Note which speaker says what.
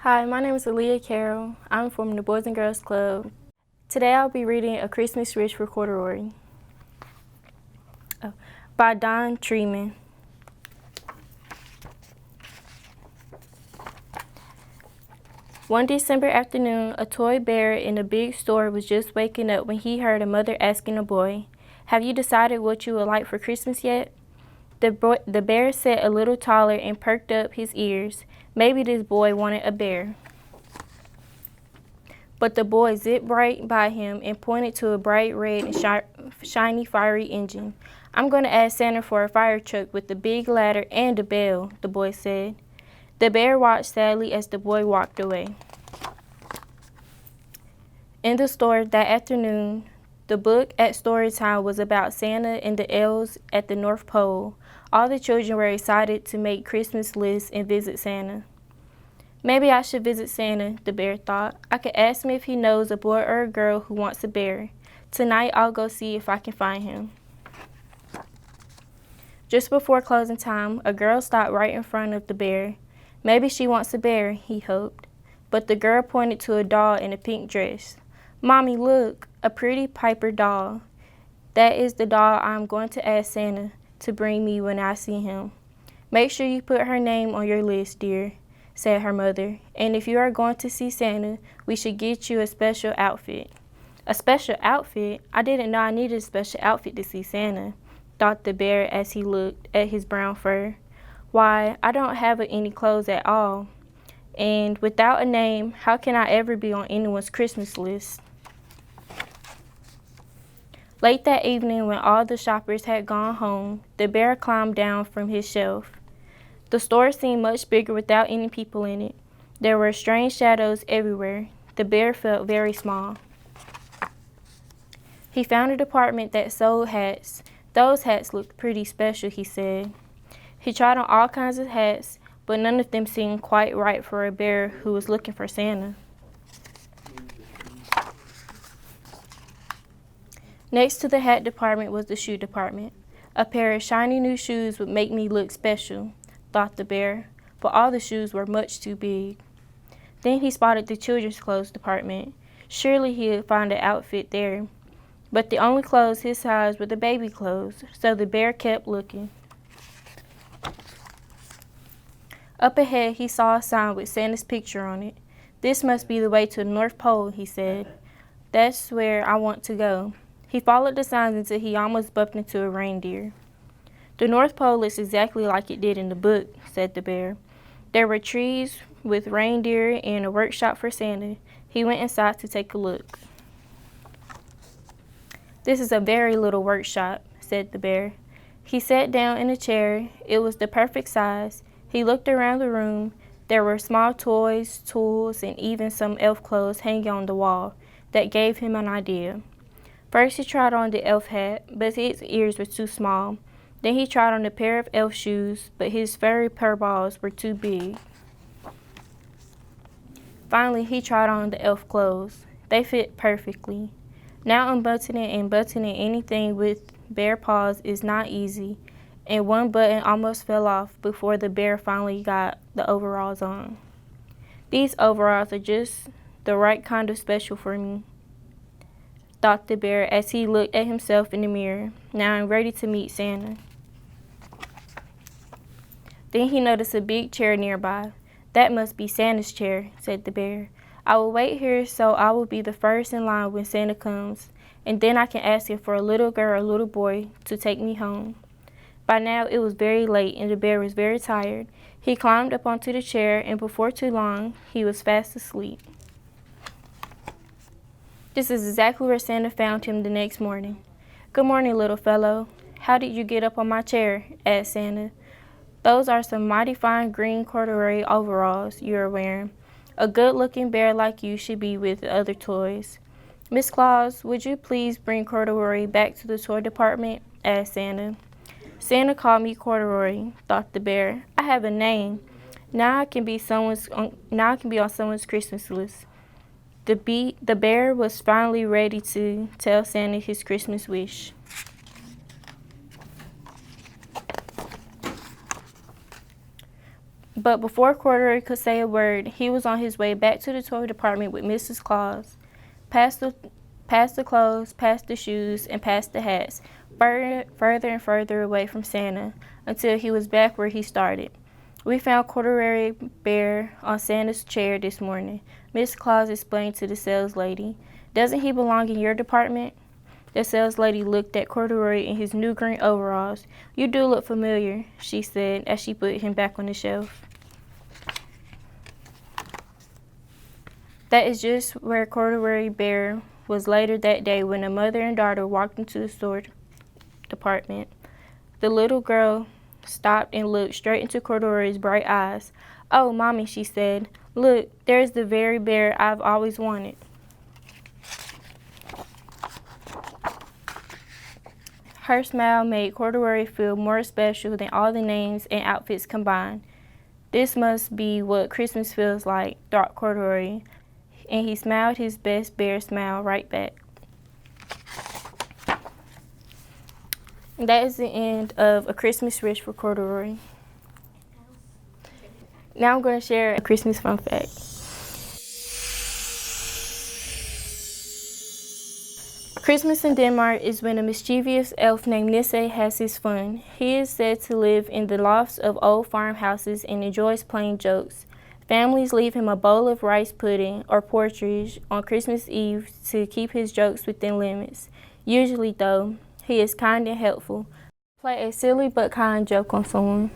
Speaker 1: Hi, my name is Aliyah Carroll. I'm from the Boys and Girls Club. Today I'll be reading A Christmas Wish for Corduroy by Don Treeman. One December afternoon, a toy bear in a big store was just waking up when he heard a mother asking a boy, "Have you decided what you would like for Christmas yet?" The bear sat a little taller and perked up his ears. Maybe this boy wanted a bear. But the boy zipped right by him and pointed to a bright red and shiny fiery engine. "I'm going to ask Santa for a fire truck with a big ladder and a bell," the boy said. The bear watched sadly as the boy walked away. In the store that afternoon, the book at story time was about Santa and the elves at the North Pole. All the children were excited to make Christmas lists and visit Santa. Maybe I should visit Santa, the bear thought. I could ask him if he knows a boy or a girl who wants a bear. Tonight I'll go see if I can find him. Just before closing time, a girl stopped right in front of the bear. Maybe she wants a bear, he hoped. But the girl pointed to a doll in a pink dress. "Mommy, look, a pretty Piper doll. That is the doll I'm going to ask Santa to bring me when I see him. Make sure you put her name on your list, dear," said her mother. "And if you are going to see Santa, we should get you a special outfit." "A special outfit? I didn't know I needed a special outfit to see Santa," thought the bear as he looked at his brown fur. "Why, I don't have any clothes at all. And without a name, how can I ever be on anyone's Christmas list?" Late that evening, when all the shoppers had gone home, the bear climbed down from his shelf. The store seemed much bigger without any people in it. There were strange shadows everywhere. The bear felt very small. He found a department that sold hats. "Those hats looked pretty special," he said. He tried on all kinds of hats, but none of them seemed quite right for a bear who was looking for Santa. Next to the hat department was the shoe department. "A pair of shiny new shoes would make me look special," thought the bear, but all the shoes were much too big. Then he spotted the children's clothes department. Surely he would find an outfit there. But the only clothes his size were the baby clothes, so the bear kept looking. Up ahead, he saw a sign with Santa's picture on it. "This must be the way to the North Pole," he said. "That's where I want to go." He followed the signs until he almost bumped into a reindeer. "The North Pole looks exactly like it did in the book," said the bear. There were trees with reindeer and a workshop for Santa. He went inside to take a look. "This is a very little workshop," said the bear. He sat down in a chair. It was the perfect size. He looked around the room. There were small toys, tools, and even some elf clothes hanging on the wall. That gave him an idea. First he tried on the elf hat, but his ears were too small. Then he tried on a pair of elf shoes, but his furry fur balls were too big. Finally, he tried on the elf clothes. They fit perfectly. Now unbuttoning and buttoning anything with bare paws is not easy, and one button almost fell off before the bear finally got the overalls on. "These overalls are just the right kind of special for me," thought the bear as he looked at himself in the mirror. "Now I'm ready to meet Santa." Then he noticed a big chair nearby. "That must be Santa's chair," said the bear. "I will wait here so I will be the first in line when Santa comes, and then I can ask him for a little girl or little boy to take me home." By now it was very late and the bear was very tired. He climbed up onto the chair, and before too long he was fast asleep. This is exactly where Santa found him the next morning. "Good morning, little fellow. How did you get up on my chair?" asked Santa. "Those are some mighty fine green corduroy overalls you are wearing. A good-looking bear like you should be with the other toys." "Miss Claus, would you please bring Corduroy back to the toy department?" asked Santa. "Santa called me Corduroy," thought the bear. "I have a name. Now I can be on someone's Christmas list." The bear was finally ready to tell Santa his Christmas wish. But before Corduroy could say a word, he was on his way back to the toy department with Mrs. Claus. Past the clothes, past the shoes, and past the hats, further and further away from Santa, until he was back where he started. We found Corduroy Bear on Santa's chair this morning, Miss Claus explained to the sales lady. Doesn't he belong in your department? The sales lady looked at Corduroy in his new green overalls. You do look familiar, she said as she put him back on the shelf. That is just where Corduroy Bear was later that day when a mother and daughter walked into the store department. The little girl stopped and looked straight into Corduroy's bright eyes. Oh, Mommy, she said, look, there's the very bear I've always wanted. Her smile made Corduroy feel more special than all the names and outfits combined. This must be what Christmas feels like, thought Corduroy, and he smiled his best bear smile right back. That is the end of A Christmas Wish for Corduroy. Now I'm going to share a Christmas fun fact. Christmas in Denmark is when a mischievous elf named Nisse has his fun. He is said to live in the lofts of old farmhouses and enjoys playing jokes. Families leave him a bowl of rice pudding or porridge on Christmas Eve to keep his jokes within limits. Usually, though, he is kind and helpful. Play a silly but kind joke on someone.